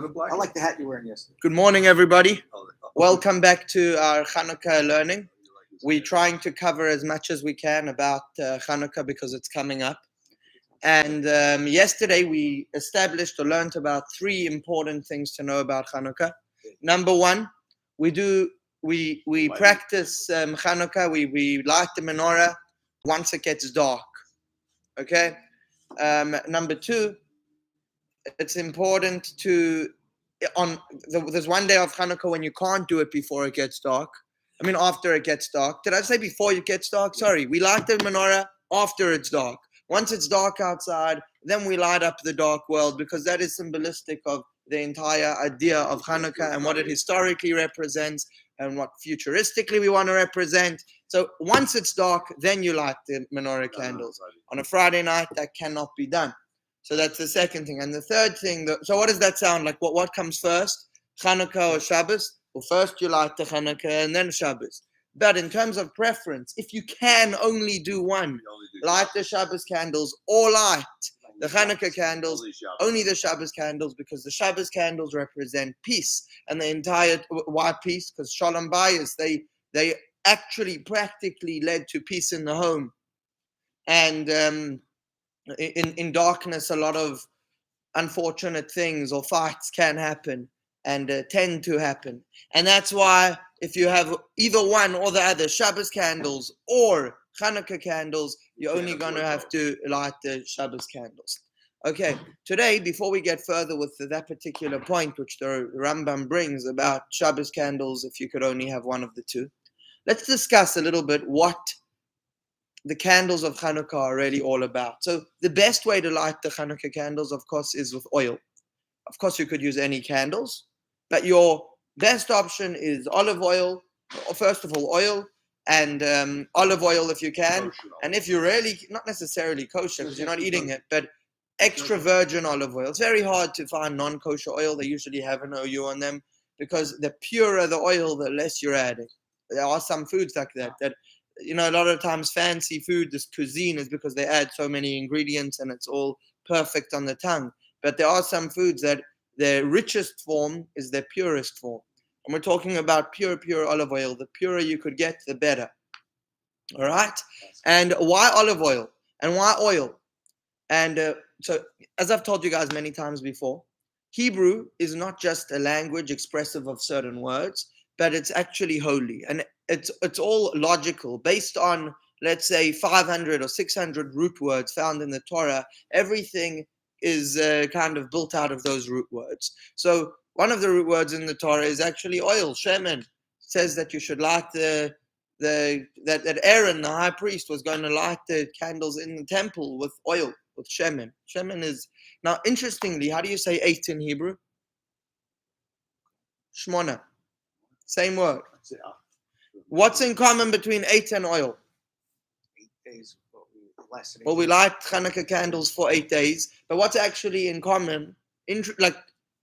I like the hat you're wearing yesterday. Good morning, everybody. Welcome back to our Chanukah learning. We're trying to cover as much as we can about Chanukah because it's coming up. And yesterday we established or learned about three important things to know about Chanukah. Number one, we practice Chanukah. We light the menorah once it gets dark. Okay. Number two, it's important there's one day of Chanukah when you can't do it before it gets dark. I mean, after it gets dark. Did I say before it gets dark? Sorry. We light the menorah after it's dark. Once it's dark outside, then we light up the dark world because that is symbolistic of the entire idea of Chanukah and what it historically represents and what futuristically we want to represent. So once it's dark, then you light the menorah candles. On a Friday night, that cannot be done. So that's the second thing. And the third thing, so what does that sound like? What comes first? Chanukah or Shabbos? Well, first you light the Chanukah and then Shabbos. But in terms of preference, if you can only do one, light the Shabbos candles or light the Chanukah candles, only the Shabbos candles, because the Shabbos candles represent peace. And the entire, why peace? Because Shalom Bayis, they actually practically led to peace in the home. And in darkness, a lot of unfortunate things or fights can happen and tend to happen. And that's why if you have either one or the other, Shabbos candles or Chanukah candles, you're only going to have to light the Shabbos candles. Okay, today, before we get further with that particular point, which the Rambam brings about Shabbos candles, if you could only have one of the two, let's discuss a little bit what the candles of Chanukah are really all about. So the best way to light the Chanukah candles, of course, is with oil. Of course, you could use any candles, but your best option is olive oil, or first of all, oil, and olive oil if you can. And if you're really, not necessarily kosher because you're not eating it, but extra virgin olive oil. It's very hard to find non-kosher oil. They usually have an OU on them because the purer the oil, the less you're adding. There are some foods like that, you know, a lot of times fancy food, this cuisine, is because they add so many ingredients and it's all perfect on the tongue. But there are some foods that their richest form is their purest form. And we're talking about pure olive oil. The purer you could get, the better. All right? And why olive oil? And why oil? And so, as I've told you guys many times before, Hebrew is not just a language expressive of certain words, but it's actually holy. And it's all logical based on, let's say, 500 or 600 root words found in the Torah. Everything is kind of built out of those root words. So one of the root words in the Torah is actually oil, shemen. It says that you should light that Aaron, the high priest, was going to light the candles in the temple with oil, with shemen. Shemen is, now interestingly, how do you say 8 in Hebrew? Shmona. Same word. What's in common between 8 and oil? 8 days. Well, we light Chanukah candles for 8 days, but what's actually in common,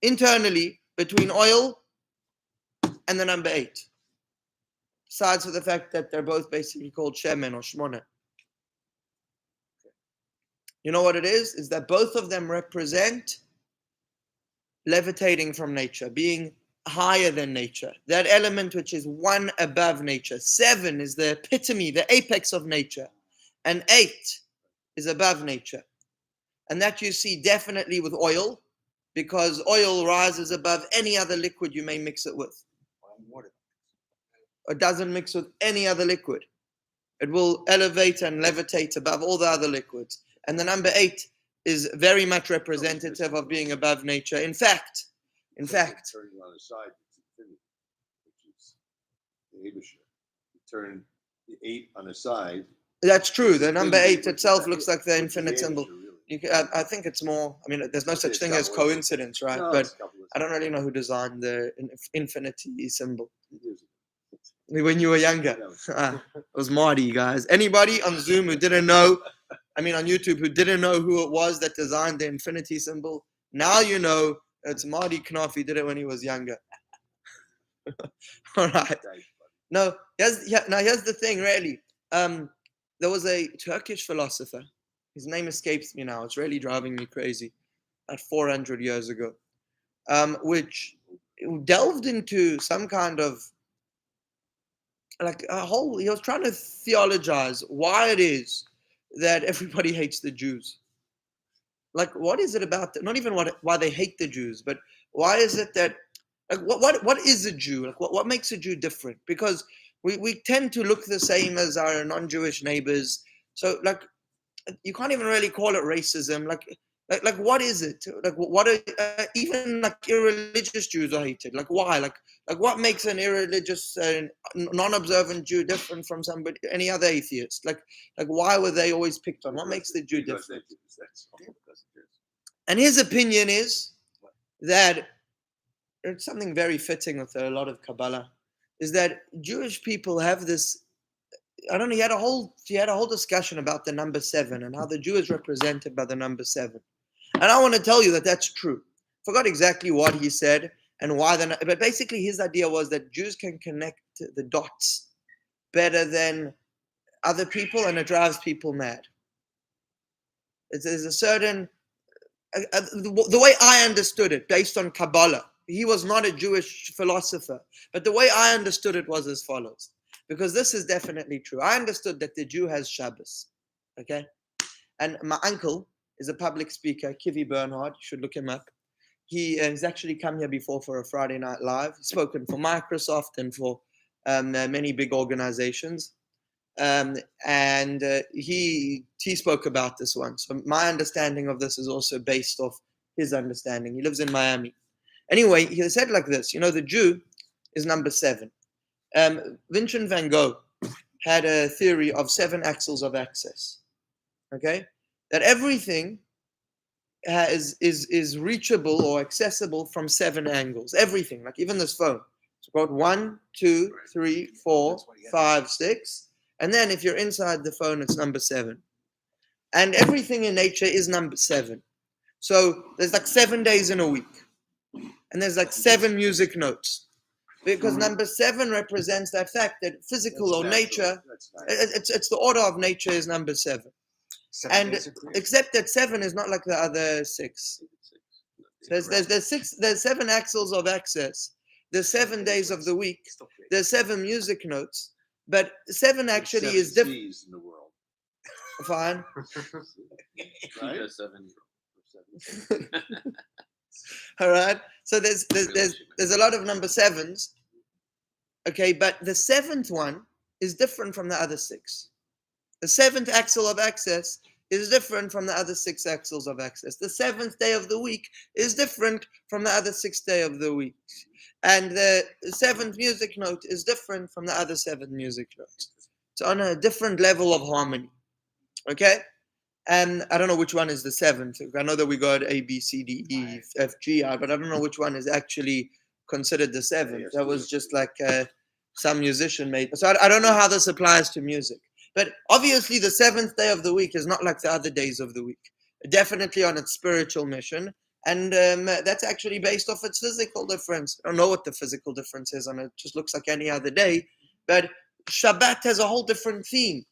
internally, between oil and the number 8? Besides for the fact that they're both basically called shemen or shmona. You know what it is? Is that both of them represent levitating from nature, being higher than nature, that element which is one above nature. 7 is the epitome, the apex of nature, and 8 is above nature. And that you see definitely with oil, because oil rises above any other liquid you may mix it with. It doesn't mix with any other liquid. It will elevate and levitate above all the other liquids. And the number 8 is very much representative of being above nature. In fact, turning on the side, it's infinity, which is the Abishah. You turn the 8 on the side. That's true. The number 8 itself looks like the infinite symbol. I think it's more, I mean, there's no such thing as coincidence, right? But I don't really know who designed the infinity symbol. When you were younger. It was Marty, guys. Anybody on Zoom who didn't know, on YouTube, who didn't know who it was that designed the infinity symbol, now you know. It's Marty Knopf. He did it when he was younger. All right. Now here's the thing, really. There was a Turkish philosopher. His name escapes me now. It's really driving me crazy. About 400 years ago. which delved into some kind of like a whole. He was trying to theologize why it is that everybody hates the Jews. Like, what is it about? Not even why they hate the Jews, but why is it that like what is a Jew? Like, what makes a Jew different? Because we tend to look the same as our non-Jewish neighbors. So like, you can't even really call it racism. Like what is it? Like what are even like irreligious Jews are hated? Like why? Like what makes an irreligious non-observant Jew different from any other atheist? Like why were they always picked on? What makes the Jew different? And his opinion is that it's something very fitting with a lot of Kabbalah, is that Jewish people have this. I don't know. He had a whole discussion about the number 7 and how the Jew is represented by the number 7. And I want to tell you that that's true. Forgot exactly what he said and why. But basically, his idea was that Jews can connect the dots better than other people, and it drives people mad. There's a certain the way I understood it, based on Kabbalah. He was not a Jewish philosopher, but the way I understood it was as follows. Because this is definitely true. I understood that the Jew has Shabbos, okay? And my uncle is a public speaker, Kivi Bernhard. You should look him up. He's actually come here before for a Friday Night Live. He's spoken for Microsoft and for many big organizations. And he spoke about this one. So my understanding of this is also based off his understanding. He lives in Miami. Anyway, he said like this, the Jew is number 7. Vincent van Gogh had a theory of 7 axles of access. Okay, that everything is reachable or accessible from 7 angles. Everything, like even this phone. It's got 1, 2, 3, 4, 5, 6, and then if you're inside the phone, it's number 7. And everything in nature is number 7. So there's like 7 days in a week, and there's like 7 music notes. Because number 7 represents that fact that physical or nature, it's the order of nature is number 7. And except that 7 is not like the other 6. There's 7 axles of access. There's 7 days of the week. There's 7 music notes. But 7 actually is different. In the world. Fine. Right? All right. So there's a lot of number 7s. Okay, but the 7th one is different from the other 6. The 7th axle of access is different from the other 6 axles of access. The 7th day of the week is different from the other 6th day of the week. And the 7th music note is different from the other 7 music notes. It's on a different level of harmony. Okay? And I don't know which one is the 7th. I know that we got A, B, C, D, E, F, G, I, but I don't know which one is actually considered the 7th. That was just like some musician made. So I don't know how this applies to music. But obviously the 7th day of the week is not like the other days of the week. Definitely on its spiritual mission. And that's actually based off its physical difference. I don't know what the physical difference is, and it just looks like any other day. But Shabbat has a whole different theme.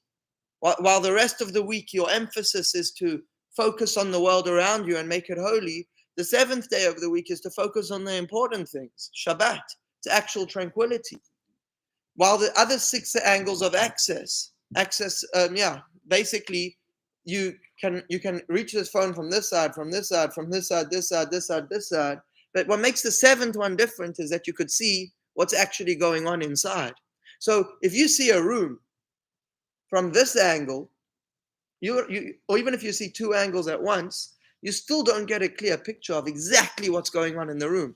While the rest of the week, your emphasis is to focus on the world around you and make it holy, the 7th day of the week is to focus on the important things. Shabbat, it's actual tranquility. While the other 6 angles of access, basically you can reach this phone from this side, from this side, from this side, this side, this side, this side. But what makes the 7th one different is that you could see what's actually going on inside. So if you see a room from this angle, or even if you see 2 angles at once, you still don't get a clear picture of exactly what's going on in the room.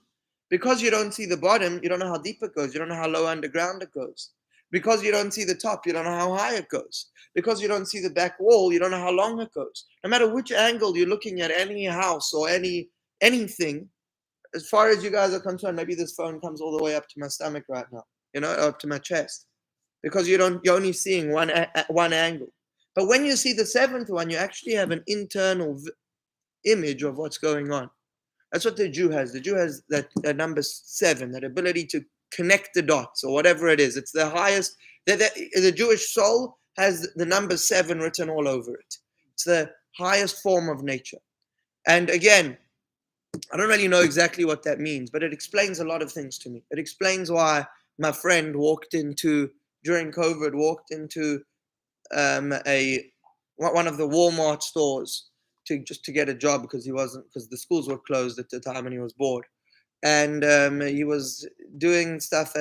Because you don't see the bottom, you don't know how deep it goes. You don't know how low underground it goes. Because you don't see the top, you don't know how high it goes. Because you don't see the back wall, you don't know how long it goes. No matter which angle you're looking at any house or anything, as far as you guys are concerned, maybe this phone comes all the way up to my stomach right now, up to my chest. Because you're only seeing one angle. But when you see the 7th one, you actually have an internal image of what's going on. That's what the Jew has. The Jew has that number 7, that ability to connect the dots or whatever it is. It's the highest. The Jewish soul has the number 7 written all over it. It's the highest form of nature. And again, I don't really know exactly what that means, but it explains a lot of things to me. It explains why my friend during COVID, walked into one of the Walmart stores to get a job because the schools were closed at the time and he was bored, and he was doing stuff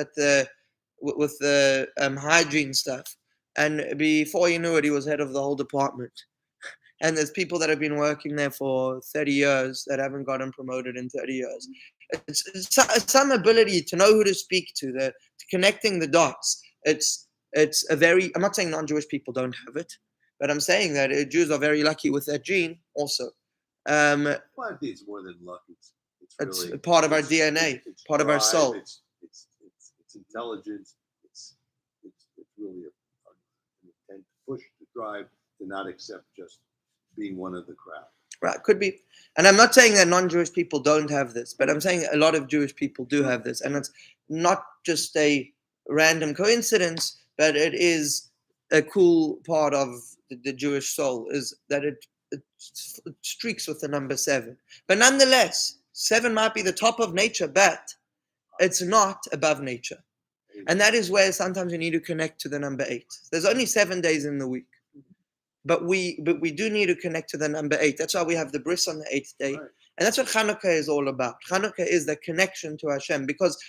with the hygiene stuff, and before you knew it, he was head of the whole department. And there's people that have been working there for 30 years that haven't gotten promoted in 30 years. It's some ability to know who to speak to connecting the dots. It's a very, I'm not saying non-Jewish people don't have it, but I'm saying that Jews are very lucky with that gene also. Well, I think it's more than luck. It's really, part of our DNA, it's part of our drive, soul. It's intelligence. It's really an intent to push, to drive, to not accept just being one of the crowd. Right, could be. And I'm not saying that non-Jewish people don't have this, but I'm saying a lot of Jewish people do have this. And it's not just a random coincidence, but it is a cool part of the Jewish soul, is that it streaks with the number 7. But nonetheless, 7 might be the top of nature, but it's not above nature. And that is where sometimes you need to connect to the number 8. There's only 7 days in the week. But we do need to connect to the number 8. That's why we have the bris on the 8th day. Right. And that's what Chanukah is all about. Chanukah is the connection to Hashem. Because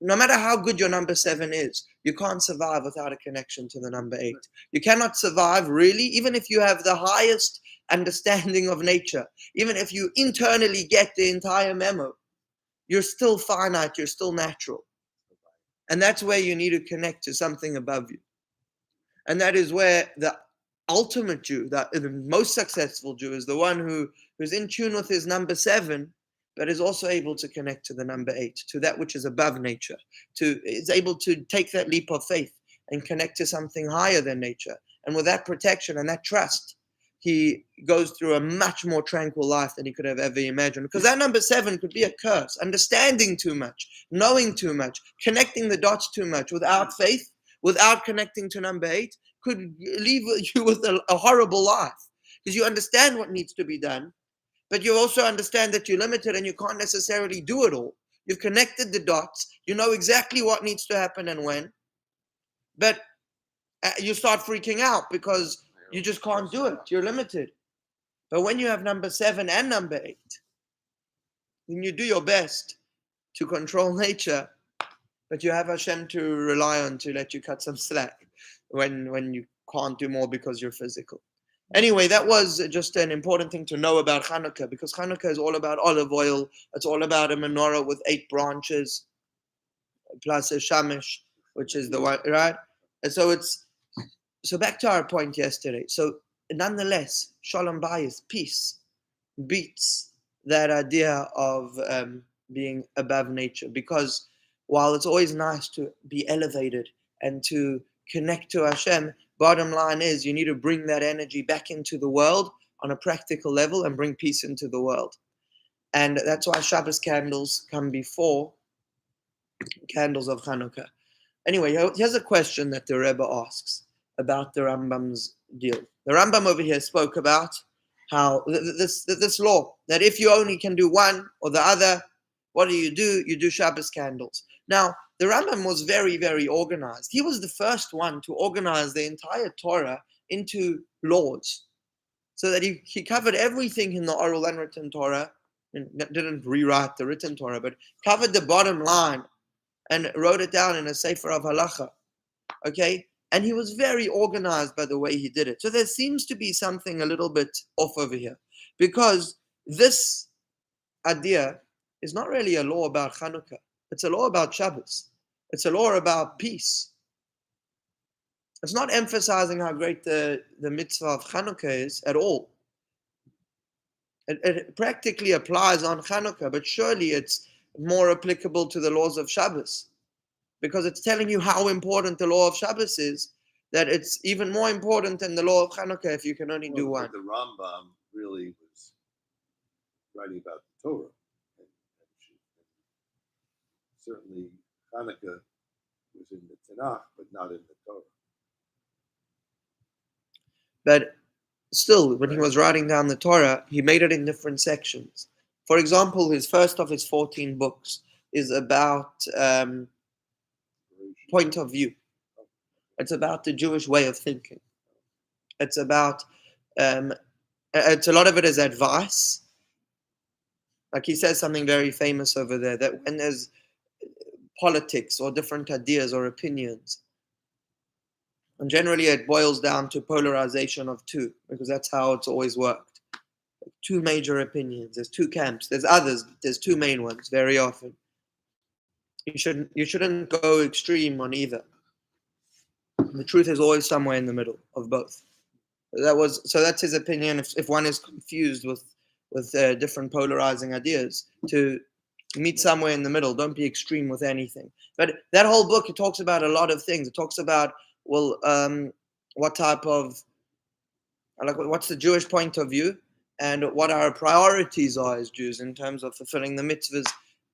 no matter how good your number 7 is, you can't survive without a connection to the number 8. You cannot survive, really, even if you have the highest understanding of nature. Even if you internally get the entire memo, you're still finite, you're still natural. And that's where you need to connect to something above you. And that is where the ultimate Jew, the most successful Jew, is the one who's in tune with his number 7, but is also able to connect to the number 8, to that which is above nature, is able to take that leap of faith and connect to something higher than nature. And with that protection and that trust, he goes through a much more tranquil life than he could have ever imagined. Because that number 7 could be a curse, understanding too much, knowing too much, connecting the dots too much without faith, without connecting to number 8, could leave you with a horrible life, because you understand what needs to be done, but you also understand that you're limited and you can't necessarily do it all. You've connected the dots, you know exactly what needs to happen and when, but you start freaking out because you just can't do it. You're limited. But when you have number 7 and number 8, then you do your best to control nature, but you have Hashem to rely on to let you cut some slack when you can't do more because you're physical. Anyway, that was just an important thing to know about Chanukah, because Chanukah is all about olive oil. It's all about a menorah with 8 branches, plus a shamish, which is the one, right? And so back to our point yesterday. So nonetheless, shalom bayis, peace, beats that idea of being above nature, because while it's always nice to be elevated and to connect to Hashem, bottom line is you need to bring that energy back into the world on a practical level and bring peace into the world. And that's why Shabbos candles come before candles of Chanukah. Anyway, here's a question that the Rebbe asks about the Rambam's deal. The Rambam over here spoke about how this law, that if you only can do one or the other, what do? You do Shabbos candles. Now, the Rambam was very, very organized. He was the first one to organize the entire Torah into laws, so that he covered everything in the oral and written Torah, and didn't rewrite the written Torah, but covered the bottom line and wrote it down in a Sefer of Halacha. Okay? And he was very organized by the way he did it. So there seems to be something a little bit off over here, because this idea is not really a law about Chanukah. It's a law about Shabbos. It's a law about peace. It's not emphasizing how great the mitzvah of Chanukah is at all. It practically applies on Chanukah, but surely it's more applicable to the laws of Shabbos, because it's telling you how important the law of Shabbos is, that it's even more important than the law of Chanukah if you can only do one. The Rambam really was writing about the Torah. And certainly Chanukah was in the Tanakh, but not in the Torah. But still, when he was writing down the Torah, he made it in different sections. For example, his first of his 14 books is about point of view. It's about the Jewish way of thinking. It's about, it's a lot of it is advice. Like he says something very famous over there, that when there's politics or different ideas or opinions, and generally it boils down to polarization of two, because that's how it's always worked. Two major opinions. There's two camps. There's others. There's two main ones very often. You shouldn't go extreme on either. The truth is always somewhere in the middle of both. So that's his opinion. If one is confused with different polarizing ideas, to meet somewhere in the middle. Don't be extreme with anything. But that whole book, it talks about a lot of things. It talks about, what type of, what's the Jewish point of view, and what our priorities are as Jews in terms of fulfilling the mitzvahs.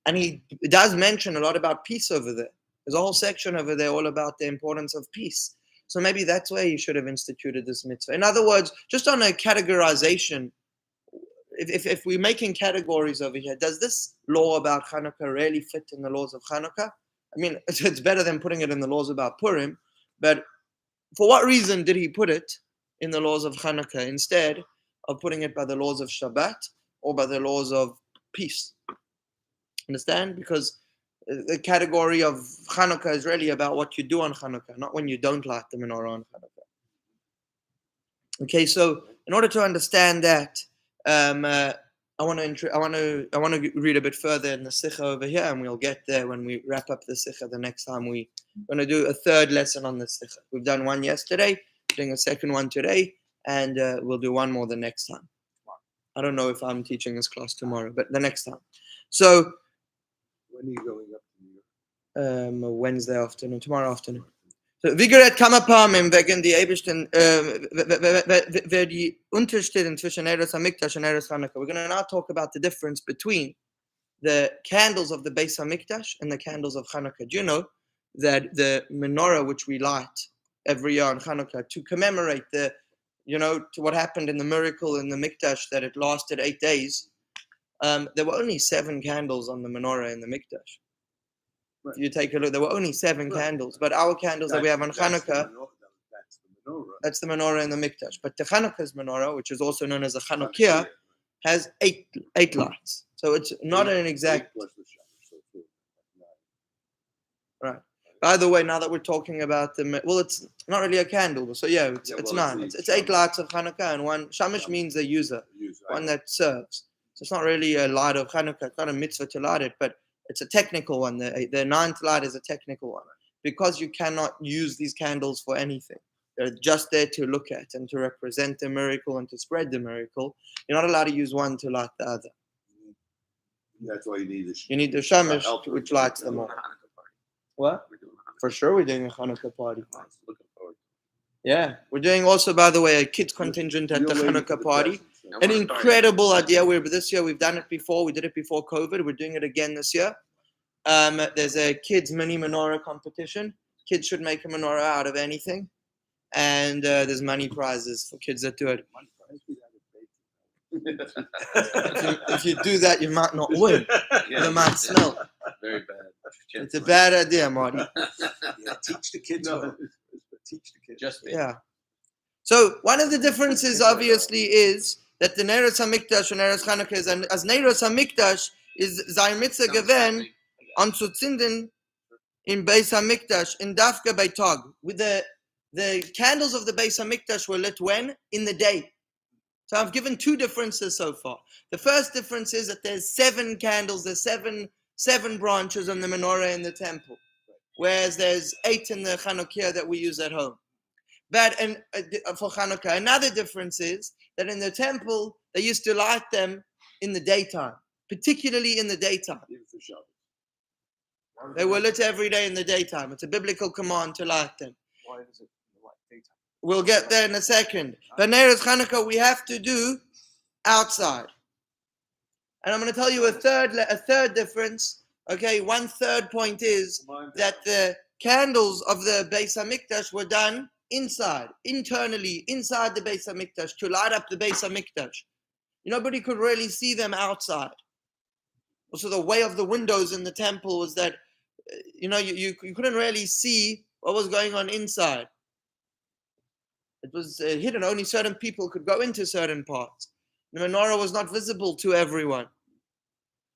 And he does mention a lot about peace over there. There's a whole section over there all about the importance of peace. So maybe that's where he should have instituted this mitzvah. In other words, just on a categorization, if we're making categories over here, does this law about Chanukah really fit in the laws of Chanukah? I mean, it's better than putting it in the laws about Purim, but for what reason did he put it in the laws of Chanukah instead of putting it by the laws of Shabbat or by the laws of peace? Understand? Because the category of Chanukah is really about what you do on Chanukah, not when you don't light the menorah on Chanukah. Okay, so in order to understand that, I want to read a bit further in the Sikha over here, and we'll get there when we wrap up the Sikha the next time. We're going to do a third lesson on the Sikha. We've done one yesterday, doing a second one today, and we'll do one more the next time. I don't know if I'm teaching this class tomorrow, but the next time. So, when are you going up to New York? Wednesday afternoon, tomorrow afternoon. So, wie gerät Kammerpamim wegen die Ebersten, wer die Unterschiede zwischen Eretz Hamikdash and Eretz Chanukah. We're going to now talk about the difference between the candles of the Beis Hamikdash and the candles of Chanukah. Do you know that the menorah which we light every year on Chanukah to commemorate to what happened in the miracle in the Mikdash, that it lasted 8 days, there were only 7 candles on the menorah in the Mikdash. If you take a look, there were only 7 candles, but our candles that we have on Chanukah, that's the menorah in the Mikdash. But the Chanukah's menorah, which is also known as a Chanukiah, has 8 lights. So it's not an exact. Right. By the way, now that we're talking about it's not really a candle, so yeah, it's 9. It's 8 lights of Chanukah, and one shamish means a user, one that serves. So it's not really a light of Chanukah. It's not a mitzvah to light it, but it's a technical one. The 9th light is a technical one, because you cannot use these candles for anything. They're just there to look at and to represent the miracle and to spread the miracle. You're not allowed to use one to light the other. That's why you need the. You need the shamish, which lights them all. What? For sure, we're doing a Chanukah party. Yeah, we're doing also, by the way, a kids contingent at the Chanukah party. An incredible idea. This year we've done it before. We did it before COVID. We're doing it again this year. There's a kids mini menorah competition. Kids should make a menorah out of anything, and there's money prizes for kids that do it. If you do that, you might not win. You might smell. Very bad. It's a bad idea, Marty. Yeah, teach the kids. Teach the kids. Just me. Yeah. So one of the differences, obviously, is that the Eretz Hamikdash and Eretz Chanukah is, and as Eretz Hamikdash is sein Mitzvah gewen anzuzünden in Beis Hamikdash in Dafka bei Tag. With the candles of the Beis Hamikdash were lit when? In the day. So I've given 2 differences so far. The first difference is that there's 7 candles, there's seven branches on the menorah in the temple, whereas there's 8 in the Chanukiah that we use at home. But for Chanukah, another difference is that in the temple, they used to light them in the daytime, particularly in the daytime. They were lit every day in the daytime. It's a biblical command to light them. Why is it daytime? We'll get there in a second. But Eretz Chanukah, we have to do outside. And I'm going to tell you a third difference. Okay, 1/3 point is that the candles of the Beis Hamikdash were done inside, internally, inside the Beis Hamikdash, to light up the Beis Hamikdash. Nobody could really see them outside. Also, the way of the windows in the temple was that, you couldn't really see what was going on inside. It was hidden. Only certain people could go into certain parts. The menorah was not visible to everyone.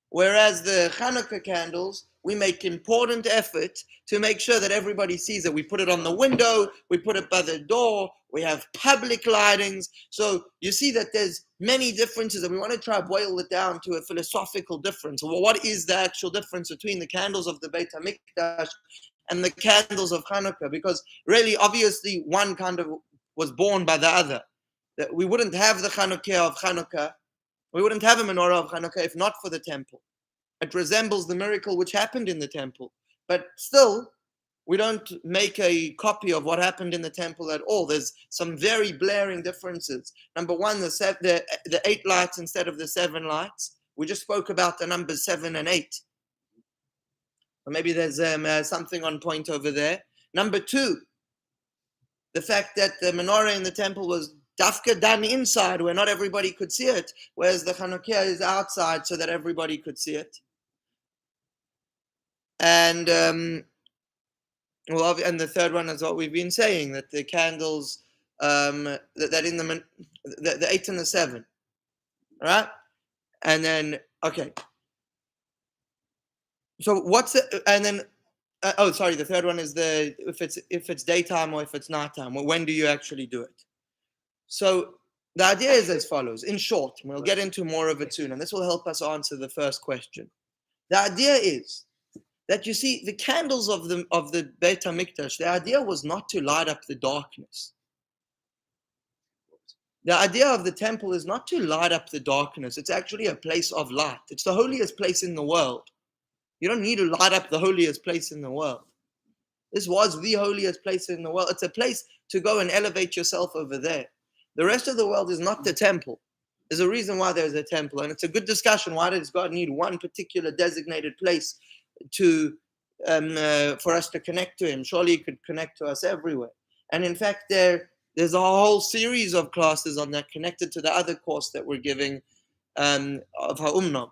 Whereas the Chanukah candles, we make important effort to make sure that everybody sees it. We put it on the window, we put it by the door, we have public lightings. So you see that there's many differences, and we want to try to boil it down to a philosophical difference. Well, what is the actual difference between the candles of the Beit HaMikdash and the candles of Chanukah? Because really, obviously, one kind of was born by the other. That we wouldn't have the Chanukah of Chanukah, we wouldn't have a menorah of Chanukah if not for the temple. It resembles the miracle which happened in the temple. But still, we don't make a copy of what happened in the temple at all. There's some very blaring differences. Number one, the 8 lights instead of the 7 lights. We just spoke about the numbers 7 and 8. Or maybe there's something on point over there. Number 2, the fact that the menorah in the temple was dafka done inside where not everybody could see it, whereas the Chanukah is outside so that everybody could see it. And and the third one is what we've been saying, that the candles, that in the 8 and the 7, right? And then so what's the, and then the third one is if it's daytime or if it's nighttime. When do you actually do it? So the idea is as follows. In short, we'll get into more of it soon, and this will help us answer the first question. The idea is that, you see, the candles of the Beit HaMikdash, the idea was not to light up the darkness. The idea of the temple is not to light up the darkness. It's actually a place of light. It's the holiest place in the world. You don't need to light up the holiest place in the world. This was the holiest place in the world. It's a place to go and elevate yourself over there. The rest of the world is not the temple. There's a reason why there's a temple, and it's a good discussion. Why does God need one particular designated place for us to connect to Him? Surely He could connect to us everywhere. And in fact, there's a whole series of classes on that connected to the other course that we're giving of Ha'umnam.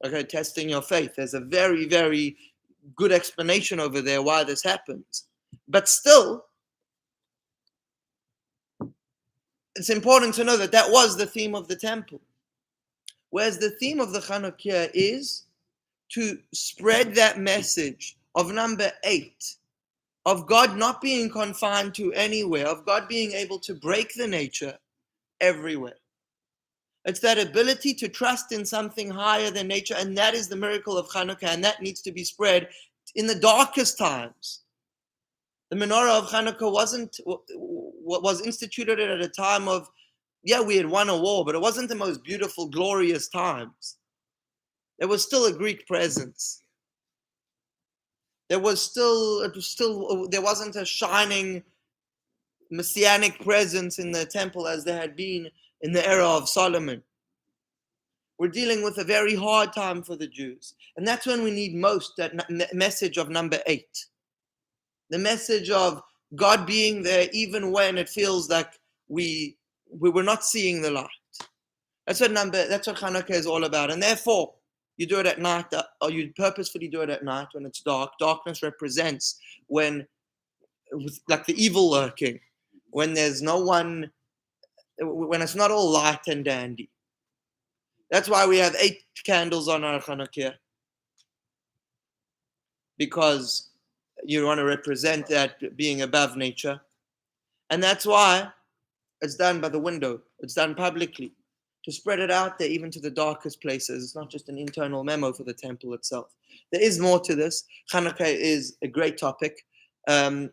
Okay, testing your faith. There's a very, very good explanation over there why this happens. But still, it's important to know that that was the theme of the temple. Whereas the theme of the Chanukah is to spread that message of number 8, of God not being confined to anywhere, of God being able to break the nature everywhere. It's that ability to trust in something higher than nature, and that is the miracle of Chanukah, and that needs to be spread in the darkest times. The menorah of Chanukah was instituted at a time of, we had won a war, but it wasn't the most beautiful, glorious times. There was still a Greek presence. There wasn't a shining messianic presence in the temple as there had been in the era of Solomon. We're dealing with a very hard time for the Jews. And that's when we need most that message of number 8. The message of God being there even when it feels like we were not seeing the light. That's what Chanukah is all about. And therefore, you do it at night, or you purposefully do it at night when it's dark. Darkness represents like the evil lurking, when there's no one, when it's not all light and dandy. That's why we have 8 candles on our Chanukah, because you want to represent that being above nature. And that's why it's done by the window. It's done publicly, to spread it out there even to the darkest places. It's not just an internal memo for the temple itself. There is more to this. Chanukah is a great topic. To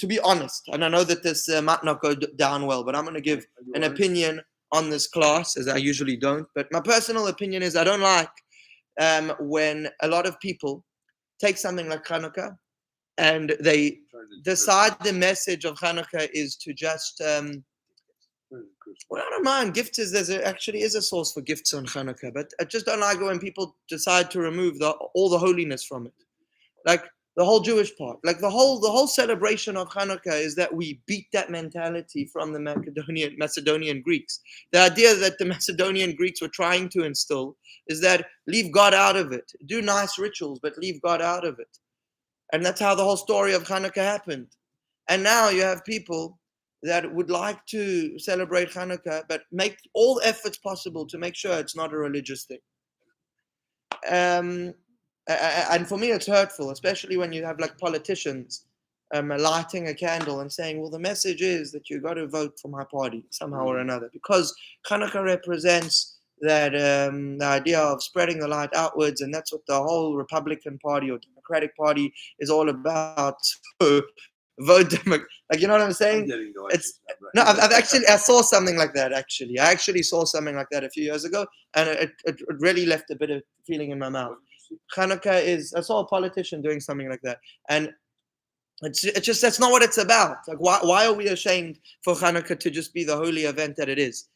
be honest, and I know that this might not go down well, but I'm going to give an opinion on this class, as I usually don't. But my personal opinion is I don't like when a lot of people take something like Chanukah and they decide the message of Chanukah is to just I don't mind gifts. Actually is a source for gifts on Chanukah, but I just don't like it when people decide to remove all the holiness from it. Like, The whole Jewish part, like the whole celebration of Chanukah is that we beat that mentality from the Macedonian Greeks. The idea that the Macedonian Greeks were trying to instill is that leave God out of it. Do nice rituals, but leave God out of it. And that's how the whole story of Chanukah happened. And now you have people that would like to celebrate Chanukah, but make all efforts possible to make sure it's not a religious thing. And for me, it's hurtful, especially when you have like politicians lighting a candle and saying, well, the message is that you got to vote for my party somehow or another, because Chanukah represents that the idea of spreading the light outwards, and that's what the whole Republican Party or Democratic Party is all about. So vote Democrat, like, you know what I'm saying? It's no, I saw something like that. I actually saw something like that a few years ago, and it really left a bit of feeling in my mouth. Chanukah I saw a politician doing something like that, and it's just that's not what it's about. Like, why are we ashamed for Chanukah to just be the holy event that it is?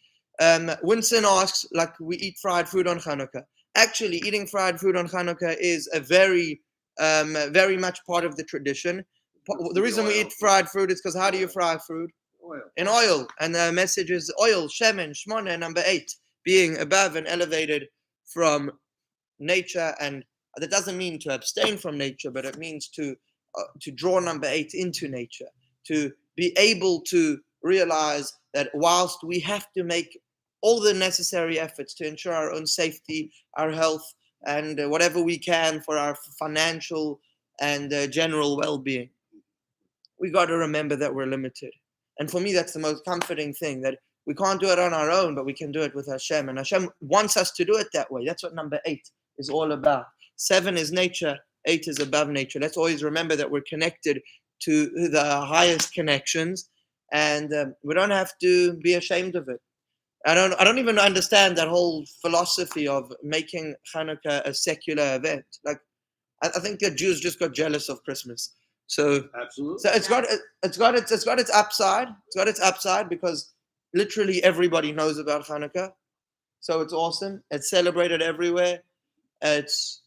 Winston asks, like, we eat fried food on Chanukah. Actually, eating fried food on Chanukah is a very much part of the tradition. The reason we eat fried food is because how do you fry food? Oil. In oil. And the message is oil, shemen, shmona, number 8, being above and elevated from nature. And that doesn't mean to abstain from nature, but it means to draw number 8 into nature, to be able to realize that whilst we have to make all the necessary efforts to ensure our own safety, our health, and whatever we can for our financial and general well-being, we got to remember that we're limited. And for me, that's the most comforting thing, that we can't do it on our own, but we can do it with Hashem. And Hashem wants us to do it that way. That's what number 8 is all about. 7 is nature, 8 is above nature. Let's always remember that we're connected to the highest connections, and we don't have to be ashamed of it. I don't even understand that whole philosophy of making Chanukah a secular event. Like, I think that Jews just got jealous of Christmas. So Absolutely. So it's got its upside. It's got its upside because literally everybody knows about Chanukah. So it's awesome. It's celebrated everywhere. It's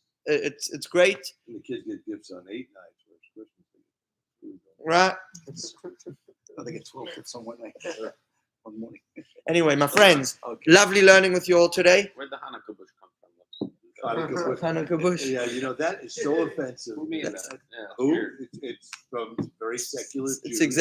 great. And the kids get gifts on 8 nights, whereas Christmas. Right. I think it's 12 kids on one night. One morning. Anyway, my friends, Okay. lovely learning with you all today. Where'd the Hanukkah bush come from? Hanukkah bush. Yeah, you know, that is so offensive. Who made that? Yeah, Who? weird. It's from very secular Jews. It's exactly.